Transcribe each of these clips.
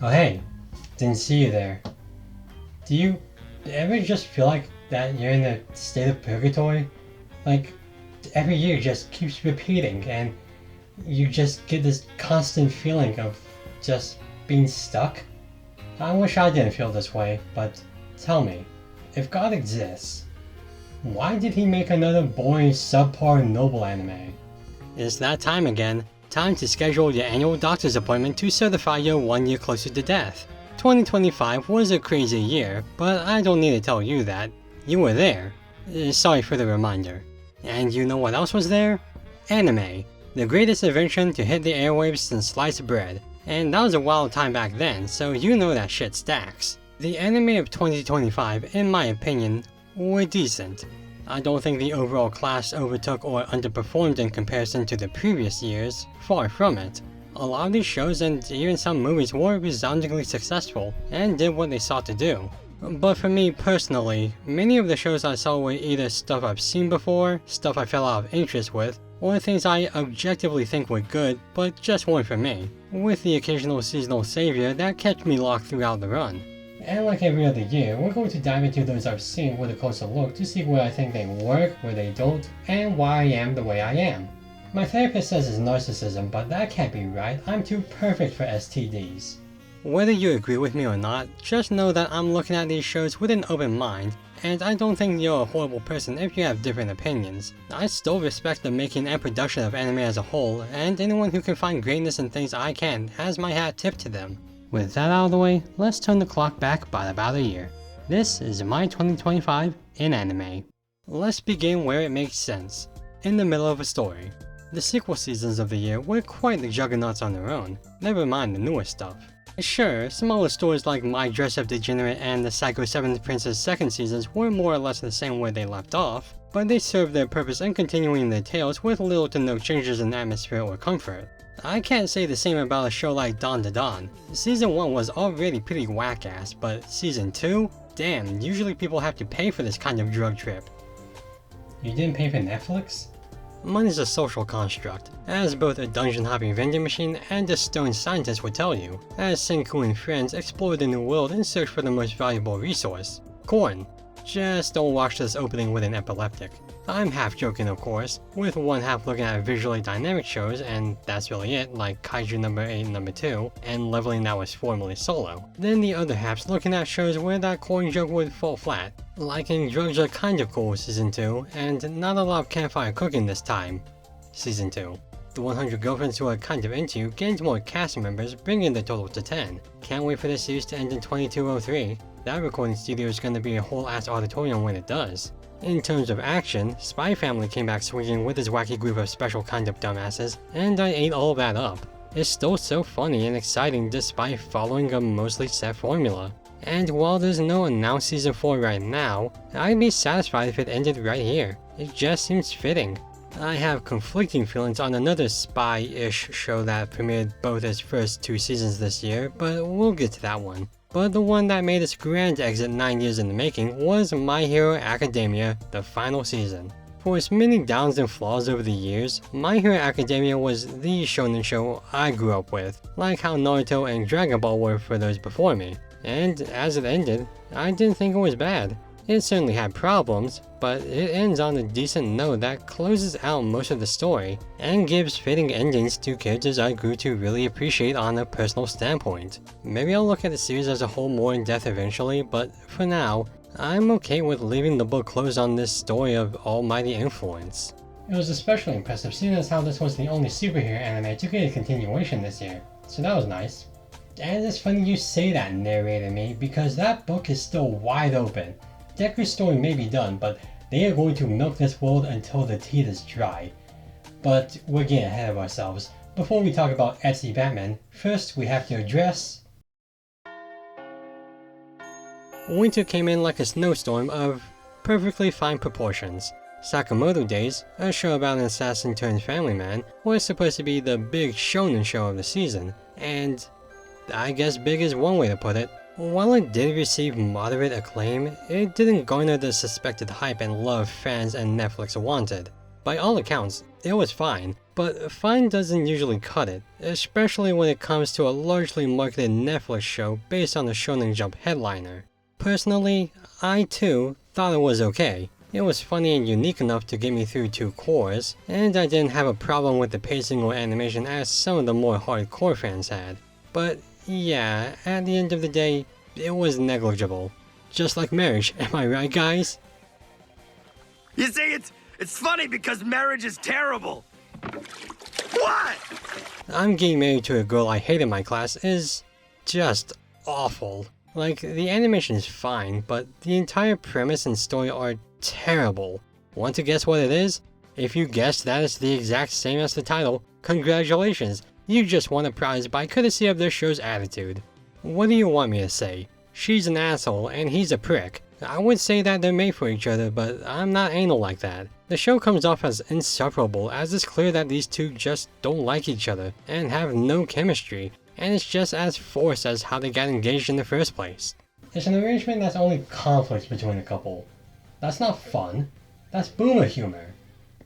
Oh hey, didn't see you there. Do you ever just feel like that you're in a state of purgatory? Like, every year just keeps repeating and you just get this constant feeling of just being stuck? I wish I didn't feel this way, but tell me, if God exists, why did he make another boring subpar noble anime? It's that time again. Time to schedule your annual doctor's appointment to certify you're 1 year closer to death. 2025 was a crazy year, but I don't need to tell you that. You were there. Sorry for the reminder. And you know what else was there? Anime. The greatest invention to hit the airwaves since sliced bread. And that was a wild time back then, so you know that shit stacks. The anime of 2025, in my opinion, were decent. I don't think the overall class overtook or underperformed in comparison to the previous years, far from it. A lot of these shows and even some movies were resoundingly successful and did what they sought to do. But for me personally, many of the shows I saw were either stuff I've seen before, stuff I fell out of interest with, or things I objectively think were good but just weren't for me, with the occasional seasonal savior that kept me locked throughout the run. And like every other year, we're going to dive into those I've seen with a closer look to see where I think they work, where they don't, and why I am the way I am. My therapist says it's narcissism, but that can't be right. I'm too perfect for STDs. Whether you agree with me or not, just know that I'm looking at these shows with an open mind, and I don't think you're a horrible person if you have different opinions. I still respect the making and production of anime as a whole, and anyone who can find greatness in things I can has my hat tipped to them. With that out of the way, let's turn the clock back by about a year. This is my 2025 in anime. Let's begin where it makes sense, in the middle of a story. The sequel seasons of the year were quite the juggernauts on their own, never mind the newer stuff. Sure, smaller stories like My Dress-Up Degenerate and the Psycho 7th Princess second seasons were more or less the same where they left off, but they served their purpose in continuing their tales with little to no changes in atmosphere or comfort. I can't say the same about a show like Dawn to Dawn. Season 1 was already pretty whack-ass, but Season 2? Damn, usually people have to pay for this kind of drug trip. You didn't pay for Netflix? Money's a social construct, as both a dungeon-hopping vending machine and a stone scientist would tell you, as Senku and friends explore the new world in search for the most valuable resource, corn. Just don't watch this opening with an epileptic. I'm half joking of course, with one half looking at visually dynamic shows and that's really it, like Kaiju number 8 and number 2, and Leveling that was formerly Solo. Then the other half's looking at shows where that corn joke would fall flat, like in Drugs Are Kind of Cool Season 2, and Not a Lot of Campfire Cooking This Time, Season 2. The 100 Girlfriends Who Are Kind of Into You gains more cast members, bringing the total to 10. Can't wait for the series to end in 2203. That recording studio is gonna be a whole ass auditorium when it does. In terms of action, Spy Family came back swinging with his wacky group of special kind of dumbasses, and I ate all of that up. It's still so funny and exciting despite following a mostly set formula. And while there's no announced season 4 right now, I'd be satisfied if it ended right here. It just seems fitting. I have conflicting feelings on another spy-ish show that premiered both its first 2 seasons this year, but we'll get to that one. But the one that made its grand exit 9 years in the making was My Hero Academia, the final season. For its many downs and flaws over the years, My Hero Academia was the shonen show I grew up with, like how Naruto and Dragon Ball were for those before me. And as it ended, I didn't think it was bad. It certainly had problems, but it ends on a decent note that closes out most of the story, and gives fitting endings to characters I grew to really appreciate on a personal standpoint. Maybe I'll look at the series as a whole more in depth eventually, but for now, I'm okay with leaving the book closed on this story of almighty influence. It was especially impressive seeing as how this was the only superhero anime to get a continuation this year, so that was nice. And it's funny you say that, narrator me, because that book is still wide open. Deku's story may be done, but they are going to milk this world until the teat is dry. But we're getting ahead of ourselves. Before we talk about Etsy Batman, first we have to address... Winter came in like a snowstorm of perfectly fine proportions. Sakamoto Days, a show about an assassin turned family man, was supposed to be the big shonen show of the season, and I guess big is one way to put it. While it did receive moderate acclaim, it didn't garner the suspected hype and love fans and Netflix wanted. By all accounts, it was fine, but fine doesn't usually cut it, especially when it comes to a largely marketed Netflix show based on the Shonen Jump headliner. Personally, I too thought it was okay. It was funny and unique enough to get me through 2 cores, and I didn't have a problem with the pacing or animation as some of the more hardcore fans had. But yeah, at the end of the day, it was negligible. Just like marriage, am I right, guys? You see, it's funny because marriage is terrible. What? I'm getting married to a girl I hate in my class is just awful. Like, the animation is fine, but the entire premise and story are terrible. Want to guess what it is? If you guessed that it's the exact same as the title, congratulations, you just won a prize by courtesy of their show's attitude. What do you want me to say? She's an asshole and he's a prick. I would say that they're made for each other, but I'm not anal like that. The show comes off as insufferable as it's clear that these two just don't like each other and have no chemistry, and it's just as forced as how they got engaged in the first place. It's an arrangement that's only conflicts between a couple. That's not fun. That's boomer humor.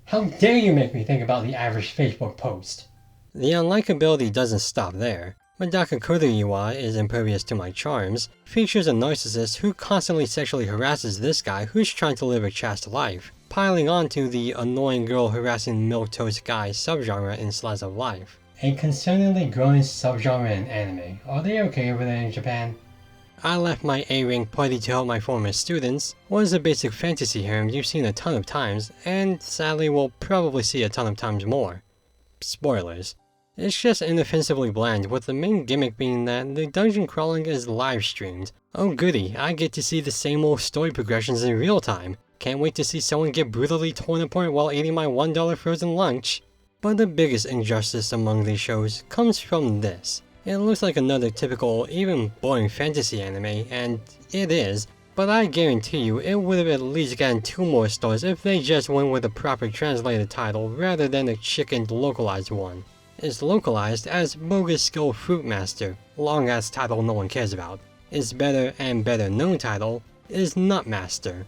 How dare you make me think about the average Facebook post? The unlikability doesn't stop there. Madaka Kuruyuwa is impervious to my charms, features a narcissist who constantly sexually harasses this guy who's trying to live a chaste life, piling onto the annoying girl harassing milquetoast guy subgenre in slice of life. A concerningly growing subgenre in anime. Are they okay over there in Japan? I left my A-rank party to help my former students was a basic fantasy harem you've seen a ton of times, and sadly will probably see a ton of times more. Spoilers. It's just inoffensively bland, with the main gimmick being that the dungeon crawling is live streamed. Oh goody, I get to see the same old story progressions in real time. Can't wait to see someone get brutally torn apart while eating my $1 frozen lunch. But the biggest injustice among these shows comes from this. It looks like another typical, even boring fantasy anime, and it is, but I guarantee you it would have at least gotten 2 more stars if they just went with a proper translated title rather than a chickened localized one. It's localized as Bogus Skill Fruit Master, long ass title no one cares about. Its better and better known title is Nut Master.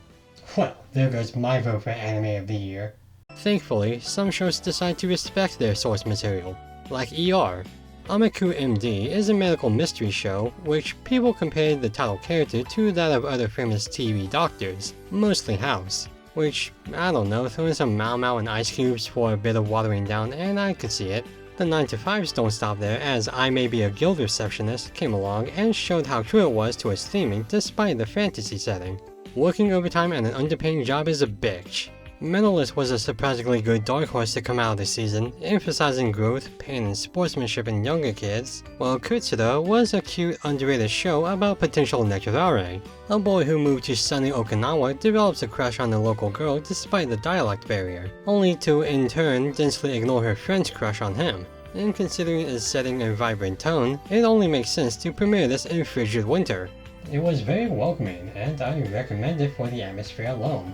Well, there goes my vote for Anime of the Year. Thankfully, some shows decide to respect their source material, like ER. Amiku MD is a medical mystery show, which people compared the title character to that of other famous TV doctors, mostly House. Which, I don't know, throw in some Mau Mau and ice cubes for a bit of watering down and I could see it. The 9-to-5s don't stop there, as I May Be a Guild Receptionist came along and showed how true it was to its theming despite the fantasy setting. Working overtime at an underpaying job is a bitch. Mentalist was a surprisingly good dark horse to come out this season, emphasizing growth, pain, and sportsmanship in younger kids, while Kutsura was a cute, underrated show about potential nectarare. A boy who moved to sunny Okinawa develops a crush on a local girl despite the dialect barrier, only to in turn densely ignore her friend's crush on him. And considering its setting and vibrant tone, it only makes sense to premiere this in frigid winter. It was very welcoming, and I recommend it for the atmosphere alone.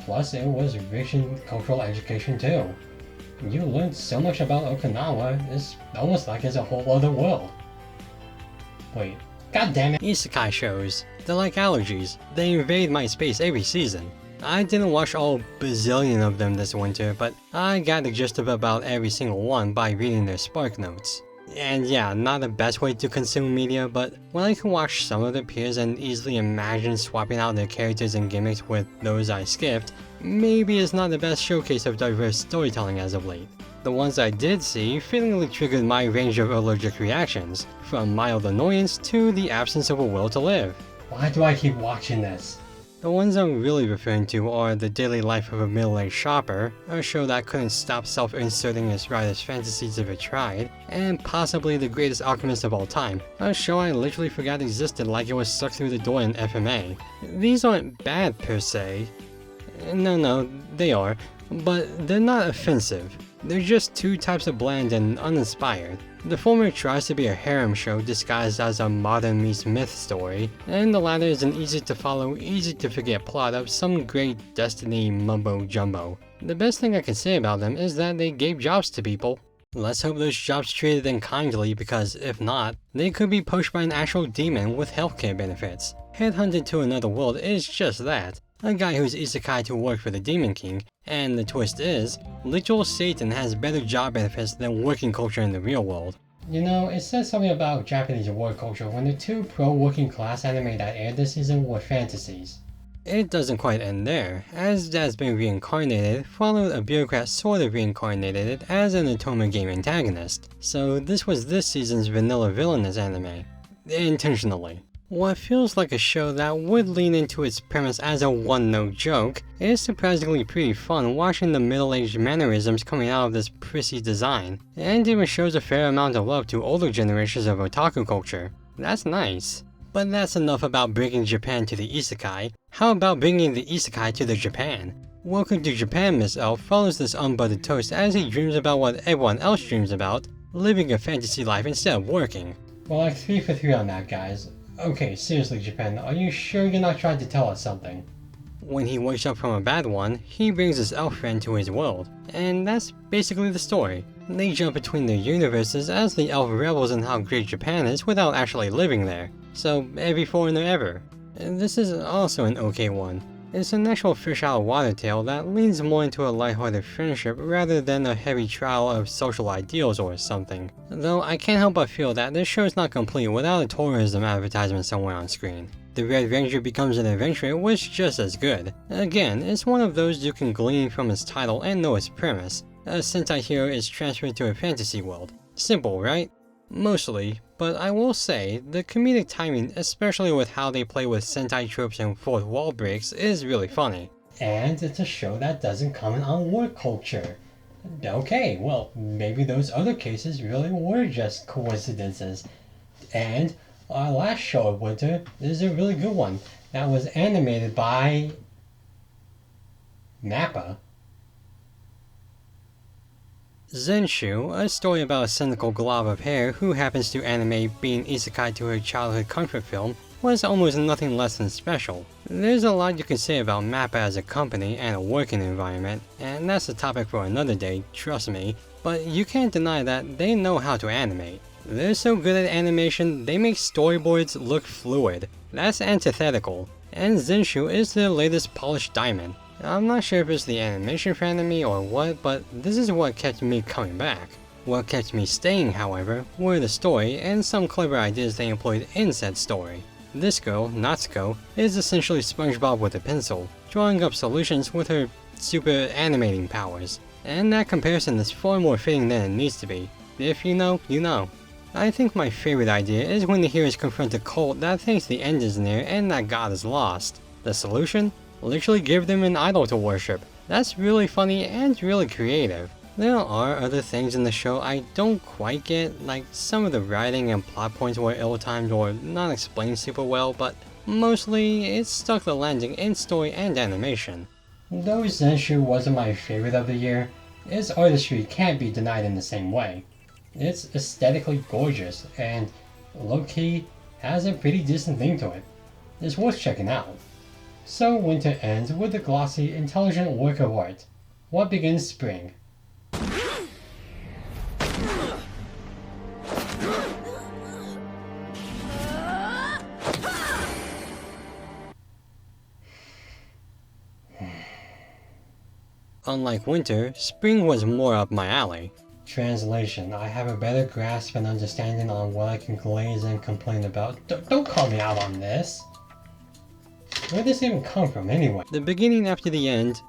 Plus, it was rich in cultural education too. You learned so much about Okinawa, it's almost like it's a whole other world. Wait, god damn it. Isekai shows. They're like allergies. They invade my space every season. I didn't watch all bazillion of them this winter, but I got the gist of about every single one by reading their spark notes. And yeah, not the best way to consume media, but when I can watch some of their peers and easily imagine swapping out their characters and gimmicks with those I skipped, maybe it's not the best showcase of diverse storytelling as of late. The ones I did see fittingly triggered my range of allergic reactions, from mild annoyance to the absence of a will to live. Why do I keep watching this? The ones I'm really referring to are The Daily Life of a Middle-Aged Shopper, a show that couldn't stop self-inserting its writer's fantasies if it tried, and possibly The Greatest Alchemist of All Time, a show I literally forgot existed like it was sucked through the door in FMA. These aren't bad per se. No, they are, but they're not offensive. They're just 2 types of bland and uninspired. The former tries to be a harem show disguised as a modern meets myth story, and the latter is an easy to follow, easy to forget plot of some great Destiny mumbo jumbo. The best thing I can say about them is that they gave jobs to people. Let's hope those jobs treated them kindly, because if not, they could be poached by an actual demon with healthcare benefits. Headhunted to another world is just that. a guy who's isekai to work for the Demon King, and the twist is, literal Satan has better job benefits than working culture in the real world. You know, it says something about Japanese work culture when the two pro-working class anime that aired this season were fantasies. It doesn't quite end there, as Dad's been reincarnated, followed a bureaucrat sort of reincarnated it as an Otome game antagonist, so this was this season's vanilla villainous anime. Intentionally. What feels like a show that would lean into its premise as a one-note joke, is surprisingly pretty fun watching the middle-aged mannerisms coming out of this prissy design, and even shows a fair amount of love to older generations of otaku culture. That's nice. But that's enough about bringing Japan to the isekai. How about bringing the isekai to the Japan? Welcome to Japan, Miss Elf follows this unbuttered toast as he dreams about what everyone else dreams about, living a fantasy life instead of working. Well, like 3 for 3 on that, guys. Okay, seriously, Japan, are you sure you're not trying to tell us something? When he wakes up from a bad one, he brings his elf friend to his world, and that's basically the story. They jump between their universes as the elf revels in how great Japan is without actually living there. So, every foreigner ever. And this is also an okay one. It's an actual fish out of water tale that leans more into a lighthearted friendship rather than a heavy trial of social ideals or something. Though I can't help but feel that this show is not complete without a tourism advertisement somewhere on screen. The Red Ranger becomes an adventurer was just as good. Again, it's one of those you can glean from its title and know its premise. A Sentai hero is transferred to a fantasy world. Simple, right? Mostly, but I will say, the comedic timing, especially with how they play with Sentai tropes and fourth wall breaks, is really funny. And it's a show that doesn't comment on work culture. Okay, well, maybe those other cases really were just coincidences. And our last show of winter is a really good one that was animated by Nappa. Zenshu, a story about a cynical glob of hair who happens to animate being isekai to her childhood comfort film, was almost nothing less than special. There's a lot you can say about MAPPA as a company and a working environment, and that's a topic for another day, trust me, but you can't deny that they know how to animate. They're so good at animation, they make storyboards look fluid. That's antithetical, and Zenshu is their latest polished diamond. I'm not sure if it's the animation fan in me or what, but this is what kept me coming back. What kept me staying, however, were the story and some clever ideas they employed in said story. This girl, Natsuko, is essentially SpongeBob with a pencil, drawing up solutions with her super animating powers. And that comparison is far more fitting than it needs to be. If you know, you know. I think my favorite idea is when the heroes confront a cult that thinks the end is near and that God is lost. The solution? Literally give them an idol to worship. That's really funny and really creative. There are other things in the show I don't quite get, like some of the writing and plot points were ill-timed or not explained super well, but mostly it stuck the landing in story and animation. Though Zenshu wasn't my favorite of the year, its artistry can't be denied in the same way. It's aesthetically gorgeous and low-key has a pretty decent theme to it. It's worth checking out. So winter ends with a glossy, intelligent work of art. What begins spring? Unlike winter, spring was more up my alley. Translation: I have a better grasp and understanding on what I can glaze and complain about. Don't call me out on this! Where did this even come from anyway? The beginning after the end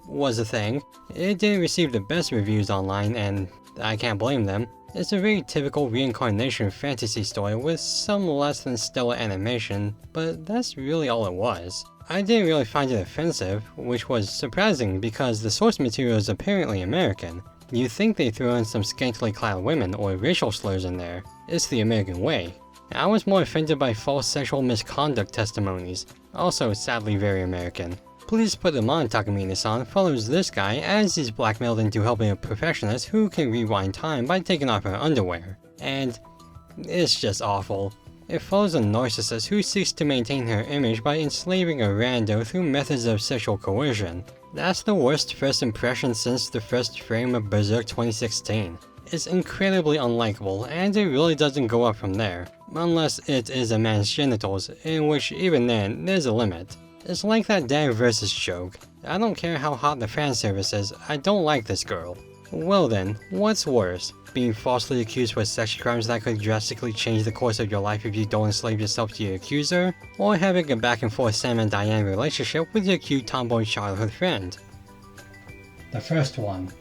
was a thing. It didn't receive the best reviews online, and I can't blame them. It's a very typical reincarnation fantasy story with some less than stellar animation, but that's really all it was. I didn't really find it offensive, which was surprising because the source material is apparently American. You'd think they throw in some scantily clad women or racial slurs in there. It's the American way. I was more offended by false sexual misconduct testimonies, also sadly very American. Please Put the on Takamine-san follows this guy as he's blackmailed into helping a perfectionist who can rewind time by taking off her underwear. And it's just awful. It follows a narcissist who seeks to maintain her image by enslaving a rando through methods of sexual coercion. That's the worst first impression since the first frame of Berserk 2016. It's incredibly unlikable, and it really doesn't go up from there, unless it is a man's genitals, in which even then, there's a limit. It's like that dad versus joke. I don't care how hot the fan service is, I don't like this girl. Well then, what's worse? Being falsely accused for sex crimes that could drastically change the course of your life if you don't enslave yourself to your accuser? Or having a back and forth Sam and Diane relationship with your cute tomboy childhood friend? The first one.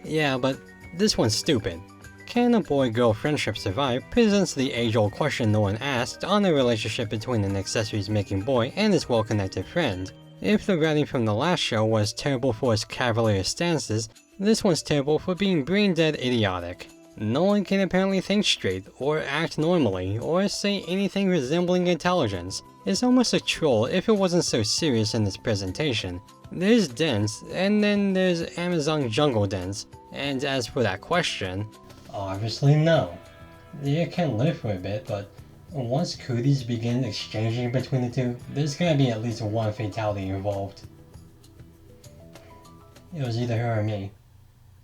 Yeah, but this one's stupid. Can a boy-girl friendship survive presents the age-old question no one asked on the relationship between an accessories-making boy and his well-connected friend. If the writing from the last show was terrible for its cavalier stances, this one's terrible for being brain-dead idiotic. No one can apparently think straight, or act normally, or say anything resembling intelligence. It's almost a troll if it wasn't so serious in its presentation. There's dents, and then there's Amazon jungle dents, and as for that question, obviously no. You can live for a bit, but once cooties begin exchanging between the two, there's gonna be at least one fatality involved. It was either her or me.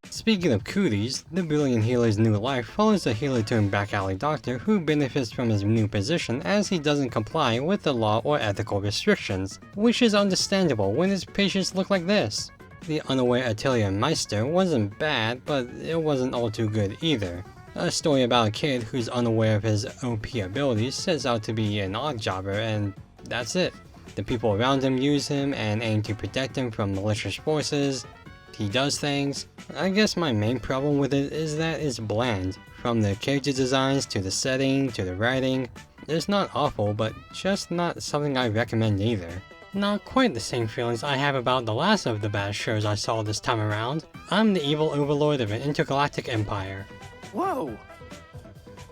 Speaking of cooties, the brilliant healer's new life follows a healer turned back alley doctor who benefits from his new position as he doesn't comply with the law or ethical restrictions, which is understandable when his patients look like this. The unaware Atelier Meister wasn't bad, but it wasn't all too good either. A story about a kid who's unaware of his OP abilities sets out to be an odd jobber, and that's it. The people around him use him and aim to protect him from malicious forces. He does things. I guess my main problem with it is that it's bland. From the character designs to the setting to the writing. It's not awful, but just not something I recommend either. Not quite the same feelings I have about the last of the bad shows I saw this time around. I'm the evil overlord of an intergalactic empire. Whoa!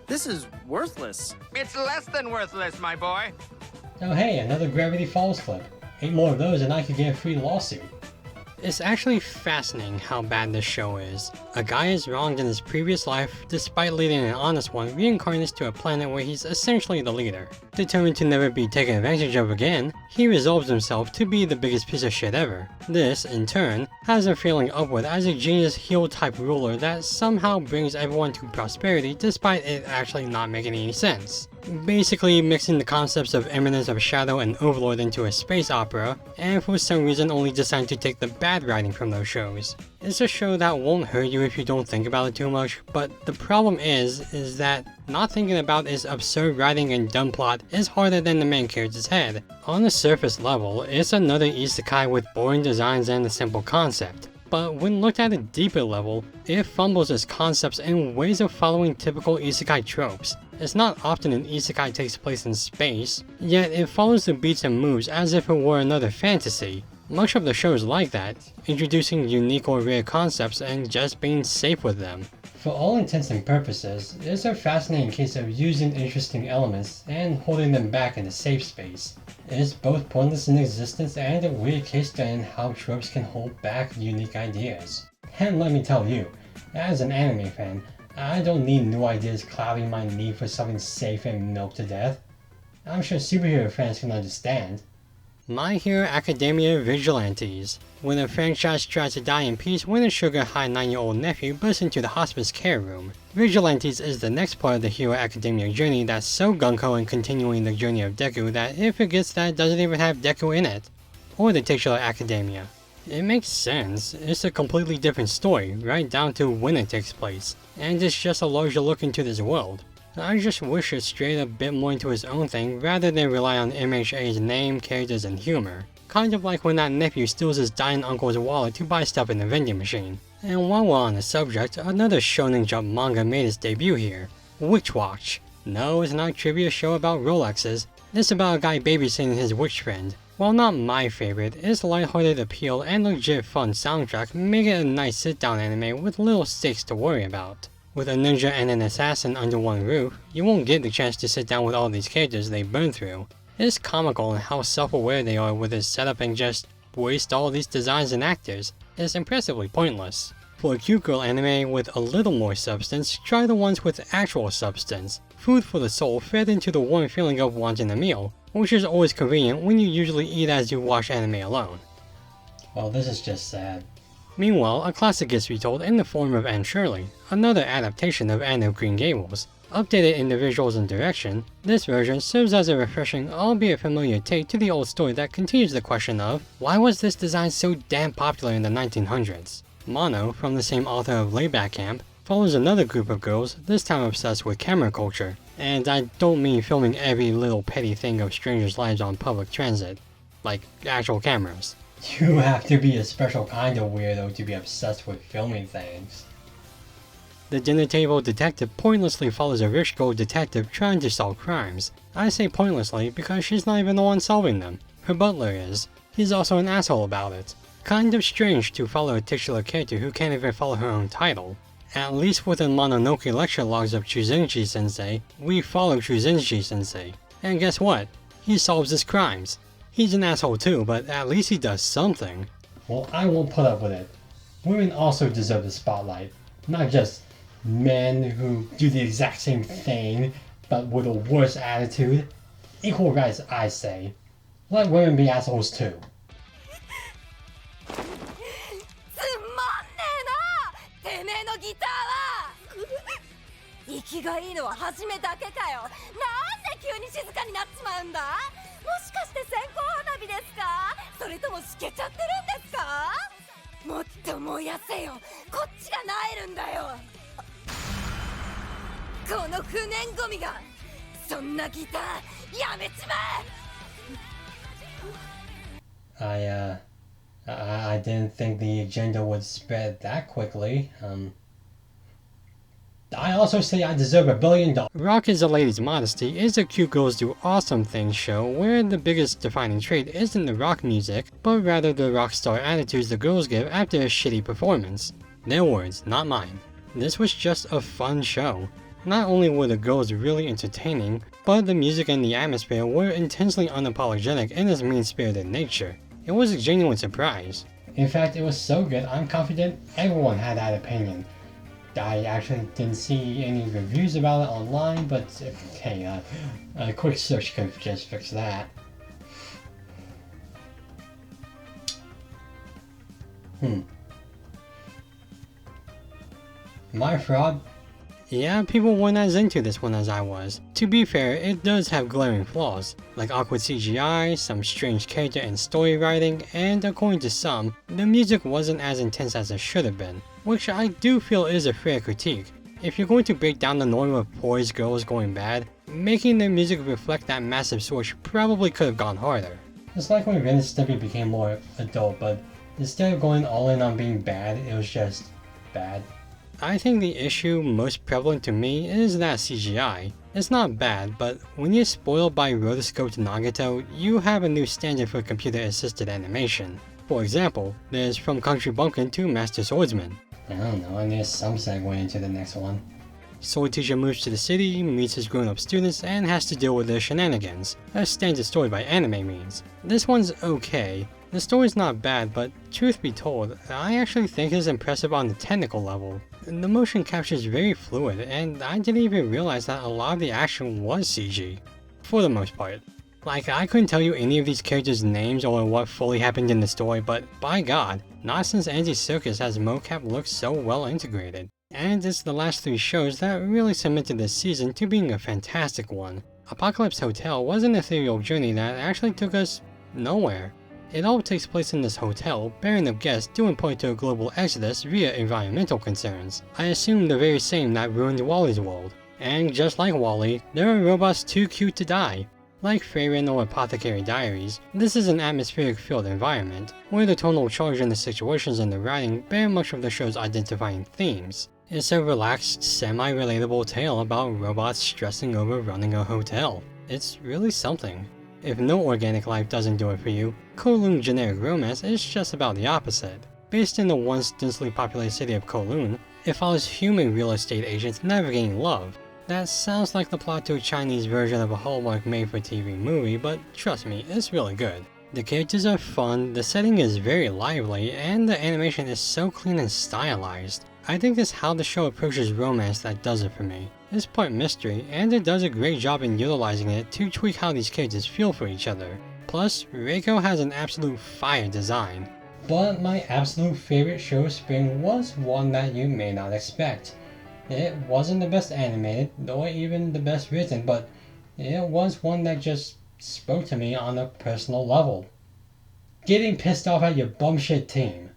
This is worthless. It's less than worthless, my boy. Oh hey, another Gravity Falls clip. 8 more of those and I could get a free lawsuit. It's actually fascinating how bad this show is. A guy is wronged in his previous life, despite leading an honest one, reincarnates to a planet where he's essentially the leader. Determined to never be taken advantage of again, he resolves himself to be the biggest piece of shit ever. This, in turn, has him feeling upward as a genius heel-type ruler that somehow brings everyone to prosperity despite it actually not making any sense. Basically mixing the concepts of Eminence of Shadow and Overlord into a space opera, and for some reason only decided to take the bad writing from those shows. It's a show that won't hurt you if you don't think about it too much, but the problem is that not thinking about its absurd writing and dumb plot is harder than the main character's head. On the surface level, it's another isekai with boring designs and a simple concept. But when looked at a deeper level, it fumbles its concepts and ways of following typical isekai tropes. It's not often an isekai takes place in space, yet it follows the beats and moves as if it were another fantasy. Much of the show is like that, introducing unique or rare concepts and just being safe with them. For all intents and purposes, it's a fascinating case of using interesting elements and holding them back in a safe space. It's both pointless in existence and a weird case study in how tropes can hold back unique ideas. And let me tell you, as an anime fan, I don't need new ideas clouding my need for something safe and milked to death. I'm sure superhero fans can understand. My Hero Academia Vigilantes. When a franchise tries to die in peace when a sugar-high 9-year-old nephew bursts into the hospice care room. Vigilantes is the next part of the Hero Academia journey that's so gung-ho in continuing the journey of Deku that it forgets that it doesn't even have Deku in it. Or the titular Academia. It makes sense, it's a completely different story, right down to when it takes place, and it's just a larger look into this world. I just wish it strayed a bit more into its own thing rather than rely on MHA's name, characters, and humor. Kind of like when that nephew steals his dying uncle's wallet to buy stuff in the vending machine. And while we're on the subject, another Shonen Jump manga made its debut here, Witch Watch. No, it's not a trivia show about Rolexes, it's about a guy babysitting his witch friend. While not my favorite, its lighthearted appeal and legit fun soundtrack make it a nice sit-down anime with little stakes to worry about. With a ninja and an assassin under one roof, you won't get the chance to sit down with all these characters they burn through. It's comical in how self-aware they are with its setup and just waste all these designs and actors. It's impressively pointless. For a cute girl anime with a little more substance, try the ones with actual substance. Food for the soul fed into the warm feeling of wanting a meal, which is always convenient when you usually eat as you watch anime alone. Well, this is just sad. Meanwhile, a classic gets retold in the form of Anne Shirley, another adaptation of Anne of Green Gables. Updated in the visuals and direction, this version serves as a refreshing, albeit familiar take to the old story that continues the question of, why was this design so damn popular in the 1900s? Mono, from the same author of Layback Camp, follows another group of girls, this time obsessed with camera culture. And I don't mean filming every little petty thing of strangers' lives on public transit. Like, actual cameras. You have to be a special kind of weirdo to be obsessed with filming things. The dinner table detective pointlessly follows a rich girl detective trying to solve crimes. I say pointlessly because she's not even the one solving them. Her butler is. He's also an asshole about it. Kind of strange to follow a titular character who can't even follow her own title. At least within Mononoke lecture logs of Chuzenshi Sensei, we follow Chuzenshi Sensei. And guess what? He solves his crimes. He's an asshole too, but at least he does something. Well, I won't put up with it. Women also deserve the spotlight. Not just men who do the exact same thing, but with a worse attitude. Equal rights, I say. Let women be assholes too. 息がいいのは初めだけかよ。なんで急に静かになっちまうんだ。もしかして線香花火ですか。それともしけちゃってるんですか。もっと燃やせよ。こっちがなえるんだよ。この不燃ゴミがそんなギターやめちまえ。I didn't think the agenda would spread that quickly. I also say I deserve $1 billion. Rock is a Lady's Modesty is a cute girls do awesome things show where the biggest defining trait isn't the rock music, but rather the rock star attitudes the girls give after a shitty performance. Their words, not mine. This was just a fun show. Not only were the girls really entertaining, but the music and the atmosphere were intensely unapologetic in its mean-spirited nature. It was a genuine surprise. In fact, it was so good, I'm confident everyone had that opinion. I actually didn't see any reviews about it online, but hey, a quick search could just fix that. My fraud? Yeah, people weren't as into this one as I was. To be fair, it does have glaring flaws, like awkward CGI, some strange character and story writing, and according to some, the music wasn't as intense as it should have been, which I do feel is a fair critique. If you're going to break down the norm of poised girls going bad, making their music reflect that massive switch probably could have gone harder. It's like when Ren and Stimpy became more adult, but instead of going all in on being bad, it was just bad. I think the issue most prevalent to me is that CGI. It's not bad, but when you're spoiled by rotoscoped Nagato, you have a new standard for computer-assisted animation. For example, there's From Country Bumpkin to Master Swordsman. I don't know, and there's some segue into the next one. Sword teacher moves to the city, meets his grown-up students, and has to deal with their shenanigans. A standard story by anime means. This one's okay. The story's not bad, but truth be told, I actually think it's impressive on the technical level. The motion capture is very fluid, and I didn't even realize that a lot of the action was CG. For the most part. Like, I couldn't tell you any of these characters' names or what fully happened in the story, but by god, not since Andy's Circus has mocap looked so well integrated. And it's the last 3 shows that really cemented this season to being a fantastic one. Apocalypse Hotel was an ethereal journey that actually took us nowhere. It all takes place in this hotel, bearing up guests due in part to a global exodus via environmental concerns. I assume the very same that ruined Wally's world. And just like Wally, there are robots too cute to die. Like Freyrin or Apothecary Diaries, this is an atmospheric-filled environment, where the tonal charge and the situations in the writing bear much of the show's identifying themes. It's a relaxed, semi-relatable tale about robots stressing over running a hotel. It's really something. If no organic life doesn't do it for you, Kowloon generic romance is just about the opposite. Based in the once densely populated city of Kowloon, it follows human real estate agents navigating love. That sounds like the plot to a Chinese version of a Hallmark made-for-TV movie, but trust me, it's really good. The characters are fun, the setting is very lively, and the animation is so clean and stylized. I think it's how the show approaches romance that does it for me. It's part mystery, and it does a great job in utilizing it to tweak how these characters feel for each other. Plus, Reiko has an absolute fire design. But my absolute favorite show of spring was one that you may not expect. It wasn't the best animated, nor even the best written, but it was one that just spoke to me on a personal level. Getting pissed off at your bumshit team.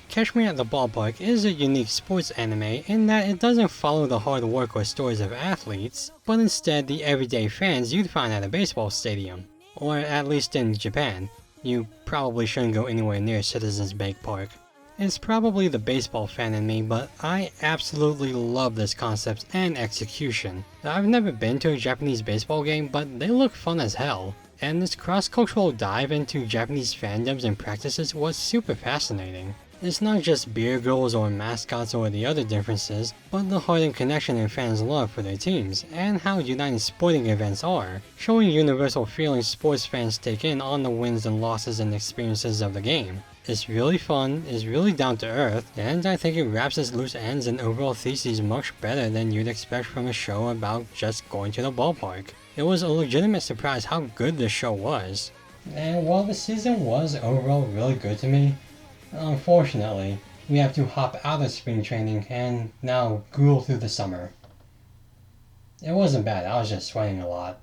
Catch Me at the Ballpark is a unique sports anime in that it doesn't follow the hard work or stories of athletes, but instead the everyday fans you'd find at a baseball stadium. Or at least in Japan. You probably shouldn't go anywhere near Citizens Bank Park. It's probably the baseball fan in me, but I absolutely love this concept and execution. I've never been to a Japanese baseball game, but they look fun as hell. And this cross-cultural dive into Japanese fandoms and practices was super fascinating. It's not just beer girls or mascots or the other differences, but the heart and connection and fans' love for their teams, and how united sporting events are, showing universal feelings sports fans take in on the wins and losses and experiences of the game. It's really fun, it's really down to earth, and I think it wraps its loose ends and overall theses much better than you'd expect from a show about just going to the ballpark. It was a legitimate surprise how good this show was. And while the season was overall really good to me, unfortunately, we have to hop out of spring training and now gruel through the summer. It wasn't bad, I was just sweating a lot.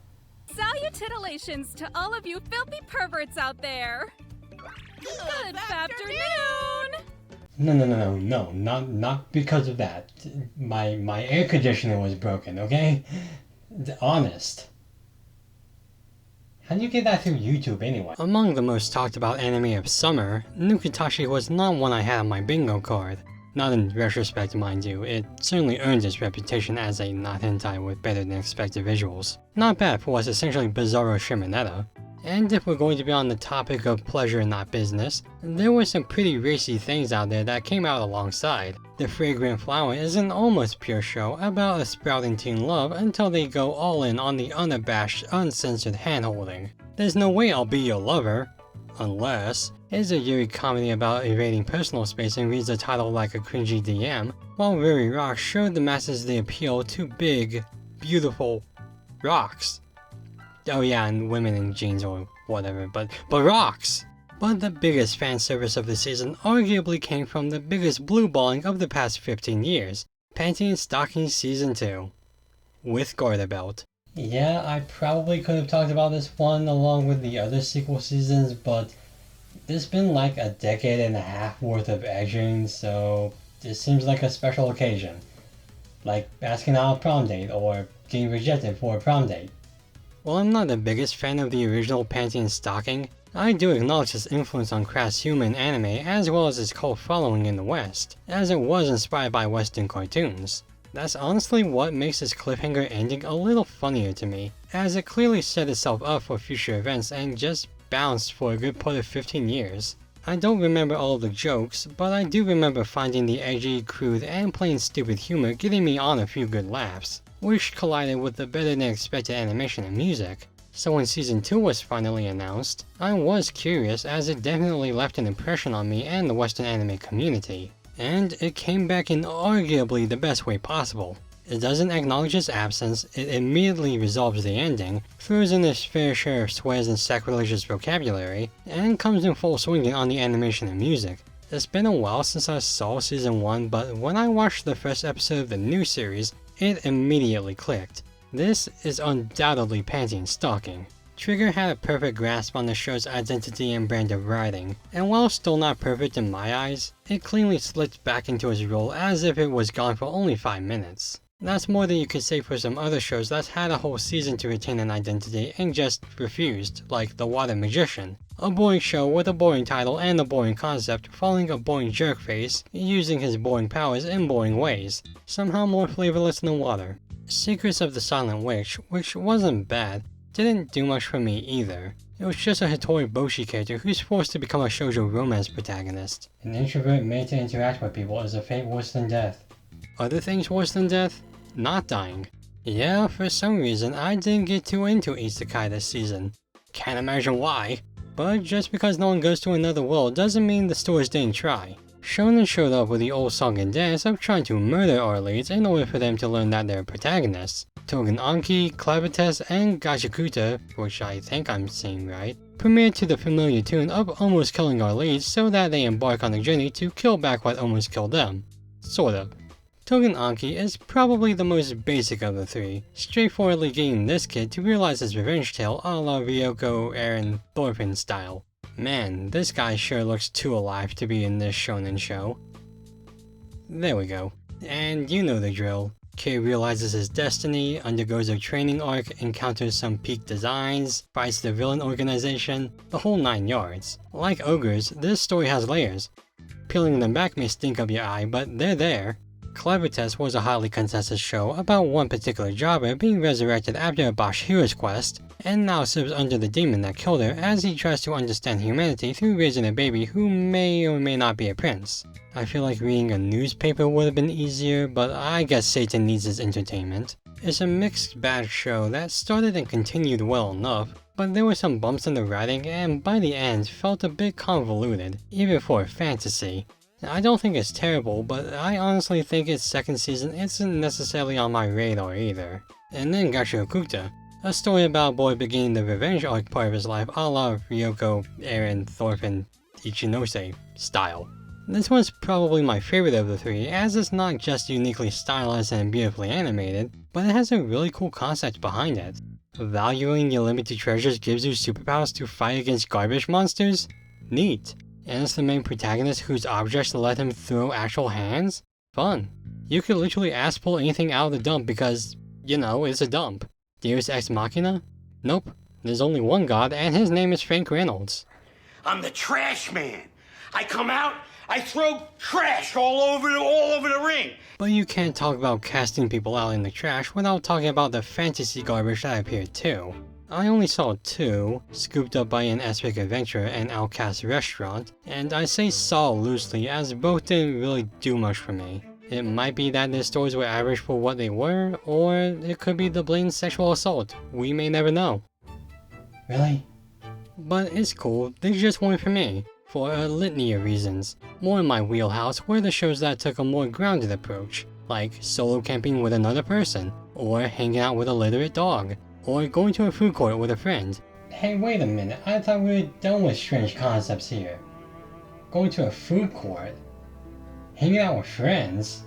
Salutations to all of you filthy perverts out there! Good afternoon! No, not because of that. My air conditioner was broken, okay? Honest. How do you get that through YouTube anyway? Among the most talked about anime of summer, Nukatashi was not one I had on my bingo card. Not in retrospect, mind you, it certainly earned its reputation as a not hentai with better than expected visuals. Not bad for what's essentially bizarro shimonetta. And if we're going to be on the topic of pleasure and not business, there were some pretty racy things out there that came out alongside. The Fragrant Flower is an almost pure show about a sprouting teen love until they go all in on the unabashed, uncensored hand-holding. There's No Way I'll Be Your Lover, unless it's a Yuri comedy about evading personal space and reads the title like a cringy DM, while Ruri Rocks showed the masses the appeal to big, beautiful rocks. Oh yeah, and women in jeans or whatever, but rocks! But the biggest fan service of the season arguably came from the biggest blue balling of the past 15 years, Panty and Stocking Season 2. With Garter Belt. Yeah, I probably could have talked about this one along with the other sequel seasons, but there's been like a decade and a half worth of edging, so this seems like a special occasion. Like asking out a prom date or getting rejected for a prom date. While I'm not the biggest fan of the original Panty and Stocking, I do acknowledge its influence on crass human anime as well as its cult following in the West, as it was inspired by Western cartoons. That's honestly what makes this cliffhanger ending a little funnier to me, as it clearly set itself up for future events and just bounced for a good part of 15 years. I don't remember all of the jokes, but I do remember finding the edgy, crude, and plain stupid humor getting me on a few good laughs, which collided with the better than expected animation and music. So when Season 2 was finally announced, I was curious as it definitely left an impression on me and the Western anime community. And it came back in arguably the best way possible. It doesn't acknowledge its absence, it immediately resolves the ending, throws in its fair share of swears and sacrilegious vocabulary, and comes in full swing on the animation and music. It's been a while since I saw Season 1, but when I watched the first episode of the new series, it immediately clicked. This is undoubtedly Panty and Stocking. Trigger had a perfect grasp on the show's identity and brand of writing, and while still not perfect in my eyes, it cleanly slipped back into its role as if it was gone for only 5 minutes. That's more than you could say for some other shows that had a whole season to retain an identity and just refused, like The Water Magician, a boring show with a boring title and a boring concept following a boring jerk face using his boring powers in boring ways, somehow more flavorless than water. Secrets of the Silent Witch, which wasn't bad, didn't do much for me either. It was just a Hattori Boshi character who's forced to become a shoujo romance protagonist. An introvert made to interact with people is a fate worse than death. Other things worse than death? Not dying. Yeah, for some reason I didn't get too into isekai this season. Can't imagine why. But just because no one goes to another world doesn't mean the stores didn't try. Shonen showed up with the old song and dance of trying to murder our leads in order for them to learn that they're protagonists. Togenanki, Clavites, and Gachakuta, which I think I'm saying right, premiered to the familiar tune of almost killing our leads so that they embark on a journey to kill back what almost killed them. Sort of. Togenanki is probably the most basic of the three, straightforwardly getting this kid to realize his revenge tale a la Ryoko, Eren, Thorfinn style. Man, this guy sure looks too alive to be in this shonen show. There we go. And you know the drill. Kid realizes his destiny, undergoes a training arc, encounters some peak designs, fights the villain organization, the whole 9 yards. Like ogres, this story has layers. Peeling them back may stink up your eye, but they're there. Clavites was a highly contested show about one particular jobber being resurrected after a Bashira's quest, and now serves under the demon that killed her as he tries to understand humanity through raising a baby who may or may not be a prince. I feel like reading a newspaper would have been easier, but I guess Satan needs his entertainment. It's a mixed bag show that started and continued well enough, but there were some bumps in the writing and by the end felt a bit convoluted, even for a fantasy. I don't think it's terrible, but I honestly think its second season isn't necessarily on my radar either. And then Gachakuta, a story about a boy beginning the revenge arc part of his life a la Ryoko, Eren, Thorfinn, Ichinose style. This one's probably my favorite of the three, as it's not just uniquely stylized and beautifully animated, but it has a really cool concept behind it. Valuing your limited treasures gives you superpowers to fight against garbage monsters? Neat. And it's the main protagonist whose objects let him throw actual hands? Fun. You could literally ask pull anything out of the dump because, you know, it's a dump. Deus Ex Machina? Nope. There's only one god and his name is Frank Reynolds. I'm the trash man. I come out, I throw trash all over the ring. But you can't talk about casting people out in the trash without talking about the fantasy garbage that appeared too. I only saw 2, scooped up by an Epic Adventure and Outcast Restaurant, and I say saw loosely as both didn't really do much for me. It might be that their stories were average for what they were, or it could be the blatant sexual assault. We may never know. Really? But it's cool, they just weren't for me, for a litany of reasons. More in my wheelhouse were the shows that took a more grounded approach, like solo camping with another person, or hanging out with a literate dog, or going to a food court with a friend. Hey, wait a minute, I thought we were done with strange concepts here. Going to a food court? Hanging out with friends?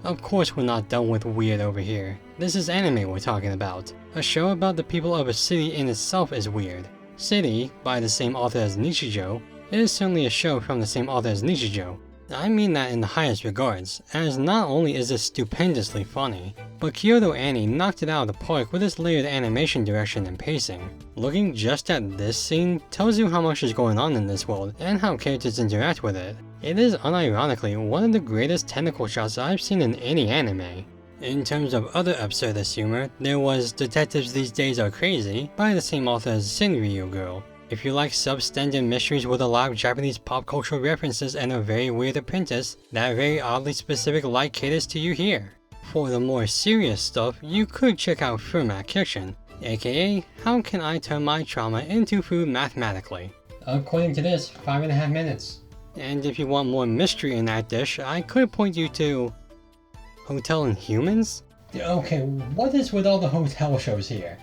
Of course we're not done with weird over here. This is anime we're talking about. A show about the people of a city in itself is weird. City, by the same author as Nichijou, is certainly a show from the same author as Nichijou. I mean that in the highest regards, as not only is it stupendously funny, but Kyoto Annie knocked it out of the park with its layered animation direction and pacing. Looking just at this scene tells you how much is going on in this world and how characters interact with it. It is unironically one of the greatest technical shots I've seen in any anime. In terms of other absurdist humor, there was Detectives These Days Are Crazy by the same author as Senryu Girl. If you like substandard mysteries with a lot of Japanese pop culture references and a very weird apprentice, that very oddly specific light caters to you here. For the more serious stuff, you could check out Fullmetal Kitchen, aka How Can I Turn My Trauma into Food Mathematically? According to this, 5.5 minutes. And if you want more mystery in that dish, I could point you to Hotel Inhumans? Okay, what is with all the hotel shows here?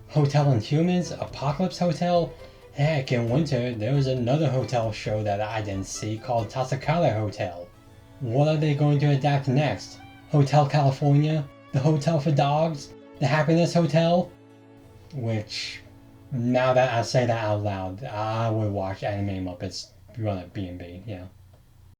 Hotel Inhumans, Apocalypse Hotel? Heck, in winter, there was another hotel show that I didn't see called Tasakala Hotel. What are they going to adapt next? Hotel California? The Hotel for Dogs? The Happiness Hotel? Which, now that I say that out loud, I would watch Anime Muppets run at B&B, yeah.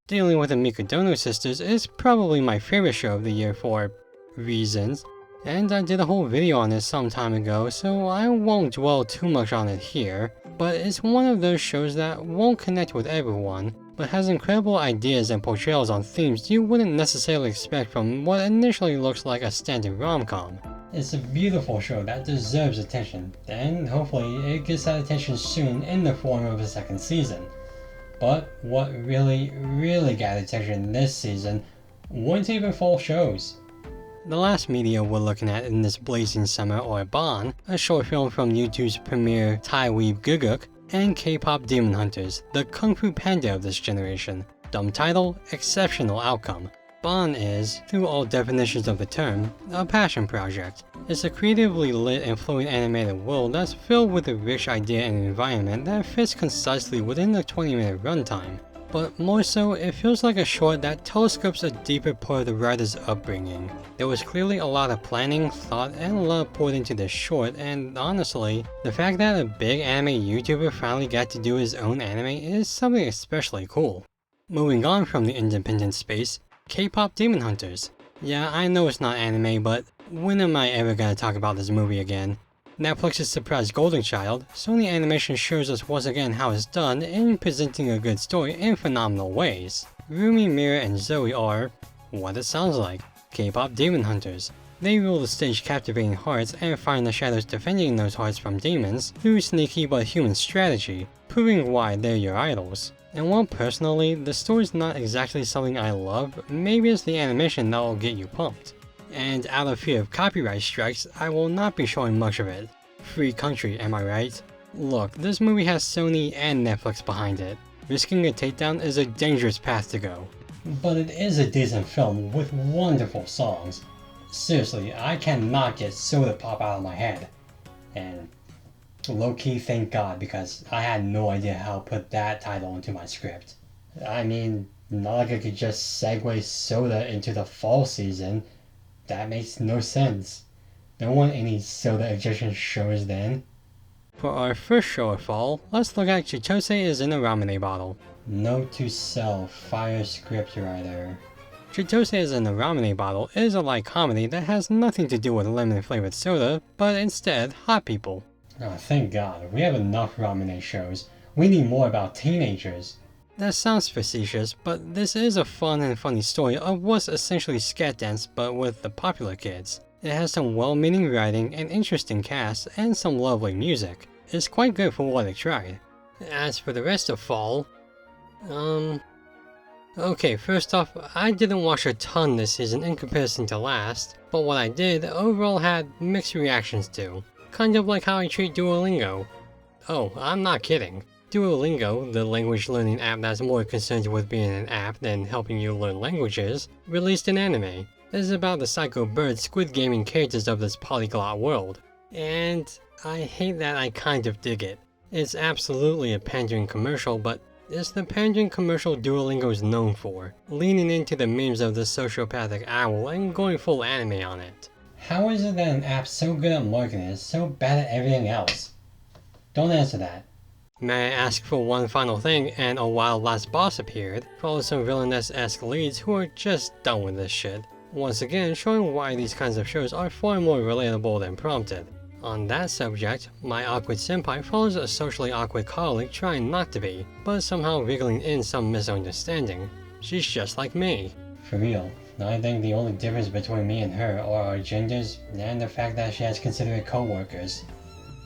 Dealing with the Mikodono sisters is probably my favorite show of the year for reasons, and I did a whole video on this some time ago, so I won't dwell too much on it here. But it's one of those shows that won't connect with everyone, but has incredible ideas and portrayals on themes you wouldn't necessarily expect from what initially looks like a standard rom-com. It's a beautiful show that deserves attention, and hopefully it gets that attention soon in the form of a second season. But what really got attention this season weren't even full shows. The last media we're looking at in this blazing summer are Ban, a short film from YouTube's premier Thai weeb Guguk, and K-pop Demon Hunters, the Kung Fu Panda of this generation. Dumb title, exceptional outcome. Bon is, through all definitions of the term, a passion project. It's a creatively lit and flowing animated world that's filled with a rich idea and environment that fits concisely within the 20-minute runtime. But more so, it feels like a short that telescopes a deeper part of the writer's upbringing. There was clearly a lot of planning, thought, and love poured into this short, and honestly, the fact that a big anime YouTuber finally got to do his own anime is something especially cool. Moving on from the independent space, K-pop Demon Hunters. Yeah, I know it's not anime, but when am I ever gonna talk about this movie again? Netflix's surprise golden child, Sony Animation shows us once again how it's done in presenting a good story in phenomenal ways. Rumi, Mira, and Zoe are what it sounds like, K-pop Demon Hunters. They rule the stage captivating hearts and find the shadows defending those hearts from demons through sneaky but human strategy, proving why they're your idols. And while personally, the story's not exactly something I love, maybe it's the animation that will get you pumped. And out of fear of copyright strikes, I will not be showing much of it. Free country, am I right? Look, this movie has Sony and Netflix behind it. Risking a takedown is a dangerous path to go. But it is a decent film with wonderful songs. Seriously, I cannot get Soda Pop out of my head. And low-key, thank God, because I had no idea how to put that title into my script. I mean, not like I could just segue Soda into the fall season. That makes no sense. There weren't any Soda Egyptian shows then. For our first show of fall, let's look at Chitose is in a Ramune Bottle. Note to self, fire scriptwriter. Chitose is in a Ramune Bottle is a light comedy that has nothing to do with lemon flavored soda, but instead hot people. Oh, thank God, we have enough Ramune shows. We need more about teenagers. That sounds facetious, but this is a fun and funny story of what's essentially scat dance but with the popular kids. It has some well-meaning writing, an interesting cast, and some lovely music. It's quite good for what it tried. As for the rest of fall, okay, first off, I didn't watch a ton this season in comparison to last, but what I did overall had mixed reactions to. Kind of like how I treat Duolingo. Oh, I'm not kidding. Duolingo, the language learning app that's more concerned with being an app than helping you learn languages, released an anime. This is about the psycho bird squid gaming characters of this polyglot world. And I hate that I kind of dig it. It's absolutely a pandering commercial, but it's the pandering commercial Duolingo's known for, leaning into the memes of the sociopathic owl and going full anime on it. How is it that an app so good at marketing is so bad at everything else? Don't answer that. May I ask for one final thing, and a wild last boss appeared, followed some villainess-esque leads who are just done with this shit. Once again, showing why these kinds of shows are far more relatable than prompted. On that subject, my awkward senpai follows a socially awkward colleague trying not to be, but somehow wriggling in some misunderstanding. She's just like me. For real, I think the only difference between me and her are our genders and the fact that she has considerate co-workers.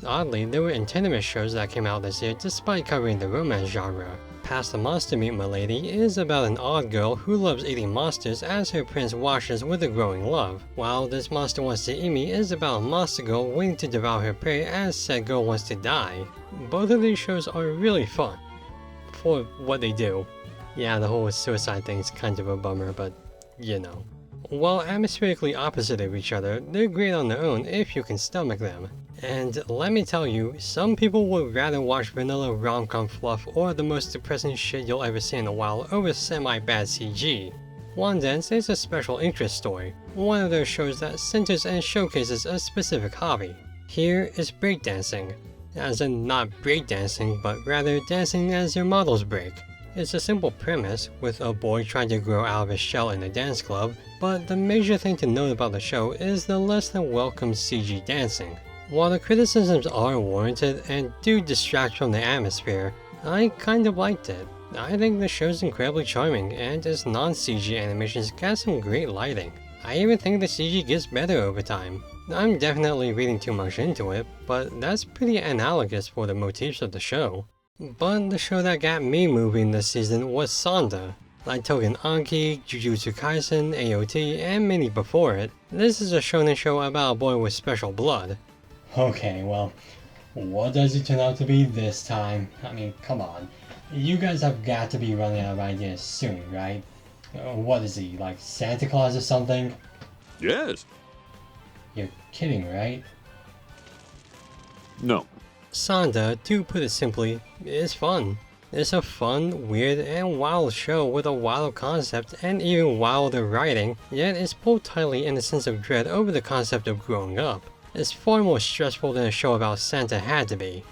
Oddly, there were antenna shows that came out this year despite covering the romance genre. Past the Monster Meat Milady is about an odd girl who loves eating monsters as her prince washes with a growing love, while This Monster Wants to Eat Me is about a monster girl waiting to devour her prey as said girl wants to die. Both of these shows are really fun. For what they do. Yeah, the whole suicide thing's kind of a bummer, but you know. While atmospherically opposite of each other, they're great on their own if you can stomach them. And let me tell you, some people would rather watch vanilla rom-com fluff or the most depressing shit you'll ever see in a while over semi-bad CG. One Dance is a special interest story, one of those shows that centers and showcases a specific hobby. Here is breakdancing, as in not breakdancing, but rather dancing as your models break. It's a simple premise, with a boy trying to grow out of his shell in a dance club, but the major thing to note about the show is the less than welcome CG dancing. While the criticisms are warranted and do distract from the atmosphere, I kind of liked it. I think the show's incredibly charming and its non-CG animations got some great lighting. I even think the CG gets better over time. I'm definitely reading too much into it, but that's pretty analogous for the motifs of the show. But the show that got me moving this season was Sonda. Like Token Anki, Jujutsu Kaisen, AOT, and many before it, this is a shonen show about a boy with special blood. Okay, well, what does it turn out to be this time? I mean, come on. You guys have got to be running out of ideas soon, right? What is he, like Santa Claus or something? Yes. You're kidding, right? No. Santa, to put it simply, is fun. It's a fun, weird, and wild show with a wild concept and even wilder writing, yet it's pulled tightly in the sense of dread over the concept of growing up. It's far more stressful than a show about Santa had to be.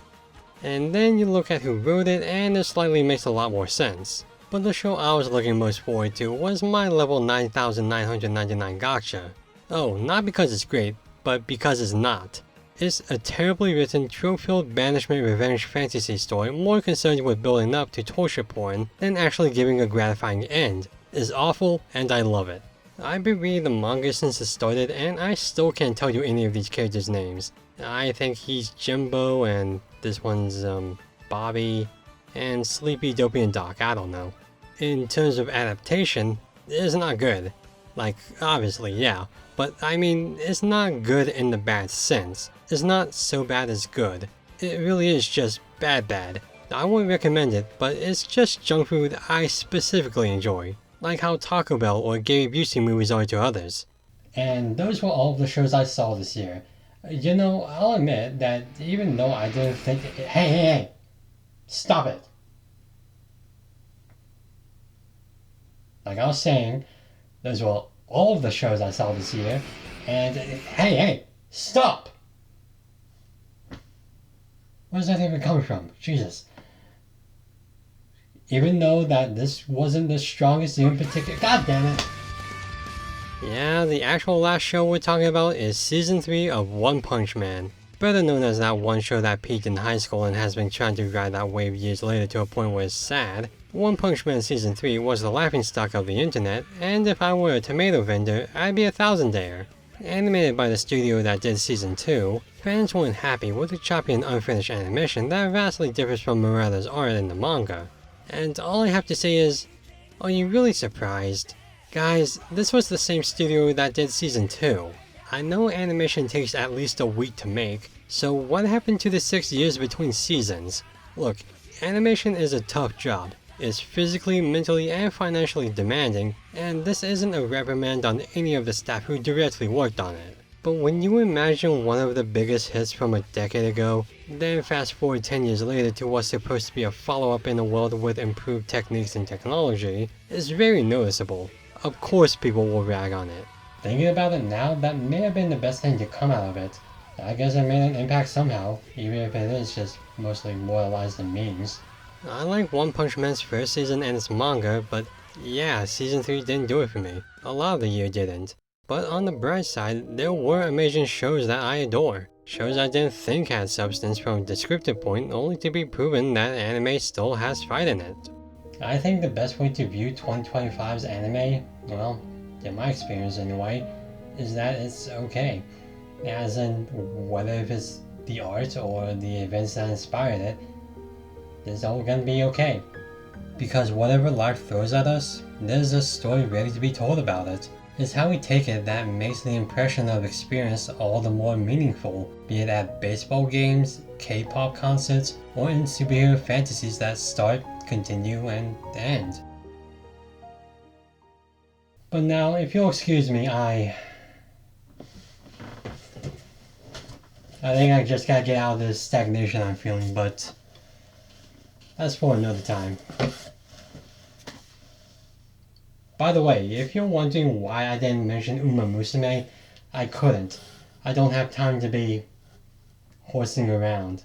And then you look at who wrote it and it slightly makes a lot more sense. But the show I was looking most forward to was my level 9999 gotcha. Oh, not because it's great, but because it's not. It's a terribly written, trope-filled banishment revenge fantasy story more concerned with building up to torture porn than actually giving a gratifying end. It's awful, and I love it. I've been reading the manga since it started, and I still can't tell you any of these characters' names. I think he's Jimbo, and this one's, Bobby, and Sleepy Dopey and Doc, I don't know. In terms of adaptation, it's not good. Like, obviously, yeah, but I mean, it's not good in the bad sense. It's not so bad it's good. It really is just bad. I wouldn't recommend it, but it's just junk food I specifically enjoy. Like how Taco Bell or Gary Busey movies are to others. And those were all of the shows I saw this year. You know, I'll admit that even though I didn't think... Hey! Stop it! Like I was saying, those were all of the shows I saw this year, and hey! Stop! Where's that even coming from? Jesus. Even though that this wasn't the strongest in particular... God damn it! Yeah, the actual last show we're talking about is Season 3 of One Punch Man. Better known as that one show that peaked in high school and has been trying to ride that wave years later to a point where it's sad. One Punch Man Season 3 was the laughingstock of the internet, and if I were a tomato vendor, I'd be a thousandaire. Animated by the studio that did Season 2, fans weren't happy with the choppy and unfinished animation that vastly differs from Murata's art in the manga. And all I have to say is, are you really surprised? Guys, this was the same studio that did Season 2. I know animation takes at least a week to make, so what happened to the 6 years between seasons? Look, animation is a tough job. It's physically, mentally, and financially demanding, and this isn't a reprimand on any of the staff who directly worked on it. But when you imagine one of the biggest hits from a decade ago, then fast forward 10 years later to what's supposed to be a follow-up in a world with improved techniques and technology, it's very noticeable. Of course people will rag on it. Thinking about it now, that may have been the best thing to come out of it. I guess it made an impact somehow, even if it is just mostly moralized in memes. I like One Punch Man's first season and its manga, but yeah, Season 3 didn't do it for me. A lot of the year didn't. But on the bright side, there were amazing shows that I adore. Shows I didn't think had substance from a descriptive point, only to be proven that anime still has fight in it. I think the best way to view 2025's anime, well, in my experience anyway, is that it's okay. As in, whether if it's the art or the events that inspired it, it's all gonna be okay. Because whatever life throws at us, there's a story ready to be told about it. It's how we take it that makes the impression of experience all the more meaningful, be it at baseball games, K-pop concerts, or in superhero fantasies that start, continue, and end. But now, if you'll excuse me, I think I just gotta get out of this stagnation I'm feeling, but that's for another time. By the way, if you're wondering why I didn't mention Uma Musume, I couldn't. I don't have time to be horsing around.